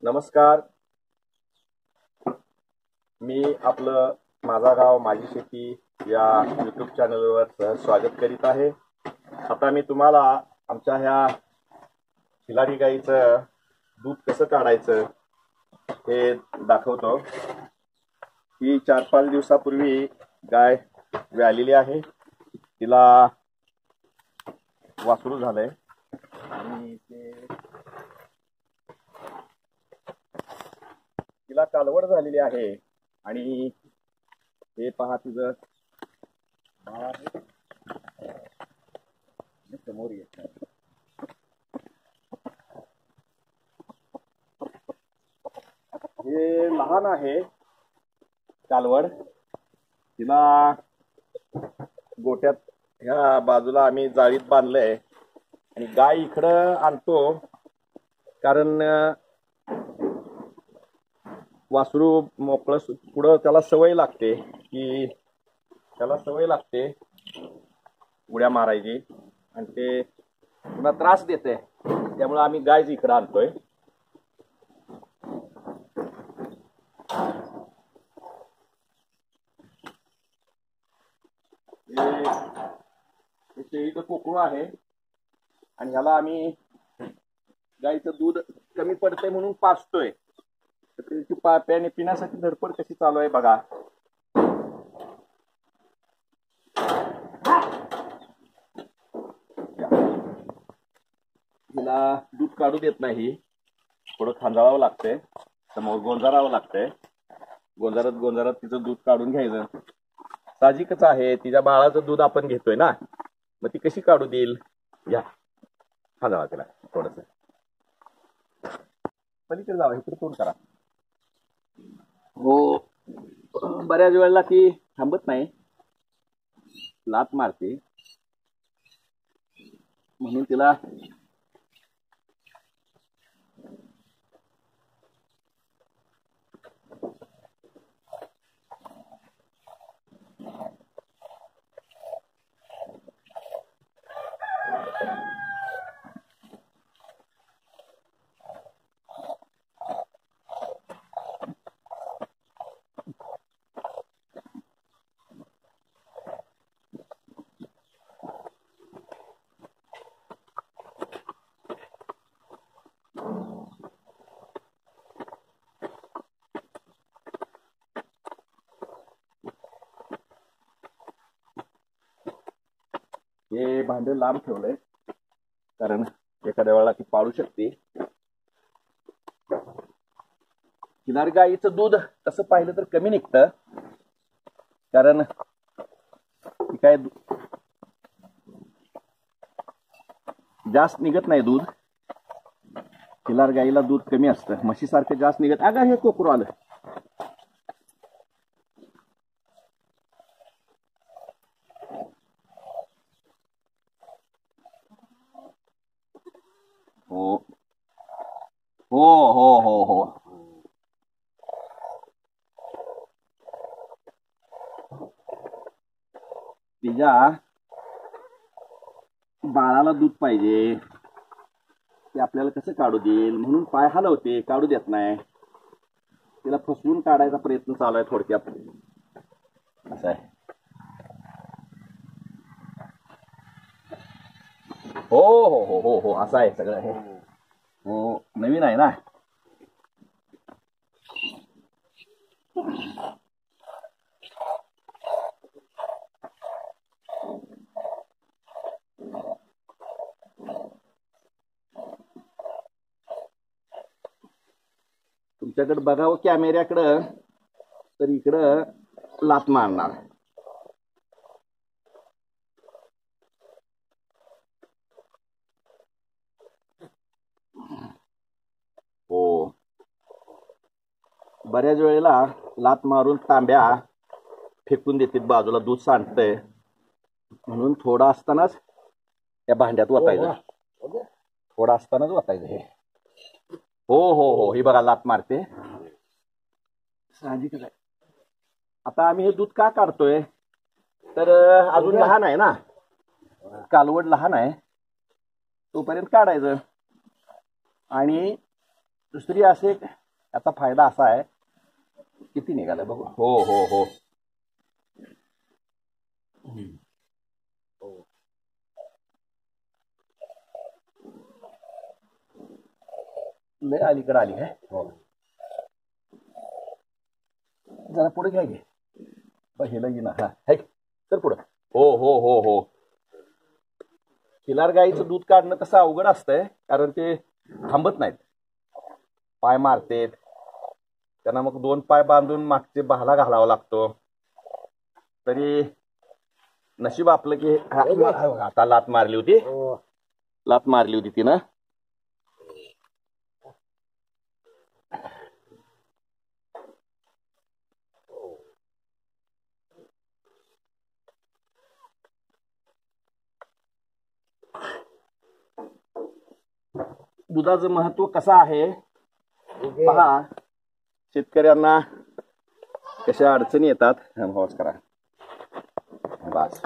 नमस्कार. मी आपलं माझा गाव माझी शेती या यूट्यूब चॅनलवर सहज स्वागत करीत आहे. आता मी तुम्हाला आमच्या ह्या खिलारी गाईचं दूध कसं काढायचं हे दाखवतो. ही 4-5 दिवसापूर्वी गाय व्यालेली आहे. तिला वासरू झालंय आणि तिला कालवड झालेली आहे. आणि हे पहा तिचं बाळ आहे समोर येत. हे लहान आहे कालवड. तिला गोट्यात ह्या बाजूला आम्ही जाळीत बांधलंय आणि गाय इकडं आणतो कारण वासरू मोकळं पुढं त्याला सवय लागते की उड्या मारायची आणि ते पुन्हा त्रास देते. त्यामुळे आम्ही गाय इकडं आणतोय. हे शेळीचं कोकरू आहे आणि ह्याला आम्ही गाईचं दूध कमी पडतंय म्हणून पाजतोय. त्याची पाण्याने पिण्यासाठी धडपड कशी चालू आहे बघा. हिला दूध काढू देत नाही. थोडं खांजाळावं लागतंय. समोर गोंजारावं लागतंय. गोंजारत तिचं दूध काढून घ्यायचं. साहजिकच आहे. तिच्या बाळाचं दूध आपण घेतोय ना, मग ती कशी काढू देईल. या खांजाळा तिला थोडस पलीकडे जावा. इकडे तोंड करा. हो, बऱ्याच वेळेला ती थांबत नाही, लात मारते. म्हणून तिला हे भांडे लांब ठेवलंय कारण एखाद्या वेळेला ती पाळू शकते. खिलारी गाईचं दूध तसं पाहिलं तर कमी निघतं कारण ती काय जास्त निघत नाही दूध. खिलार गाईला दूध कमी असतं. म्हशीसारखं जास्त निघत. अगं हे कोकरू आलं. हो हो हो हो हो तिच्या बाळाला दूध पाहिजे. ते आपल्याला कसं काढू देईल म्हणून पाय हलवते, काढू देत नाही. तिला फसवून काढायचा प्रयत्न चालू आहे थोडक्यात. असं आहे. हो हो हो हो हो असं आहे सगळं. हे हो नवीन आहे ना. तुमच्याकडे बघावं कॅमेऱ्याकडं तर इकडं लात मारणार. हो बऱ्याच वेळेला लात मारून तांब्या फेकून देतात बाजूला. दूध सांडतंय म्हणून थोडा असतानाच त्या भांड्यात ओतायचं. थोडा असतानाच ओतायचं. हे हो हो हो ही बघा लात मारते. साहजिकच आहे. आता आम्ही हे दूध का काढतोय तर अजून लहान आहे ना, कालवड लहान आहे, तोपर्यंत काढायचं. आणि दुसरी असे याचा फायदा असा आहे, किती निघाला बघू. हो हो हो लय अलीकडे आली काय. हो जरा पुढे घ्या घे. हेला घे ना. हा है तर पुढं. हो हो हो हो खिलार गाईचं दूध काढणं कसं अवघड असतंय, कारण ते थांबत नाहीत, पाय मारतेत. त्यांना मग 2 पाय बांधून मागचे भाला घालावा लागतो. तरी नशीब आपलं की आता लात मारली होती. लात मारली होती तिनं. दुधाचं महत्व कसं आहे पहा. शेतकऱ्यांना कशा अडचणी येतात. करा बस.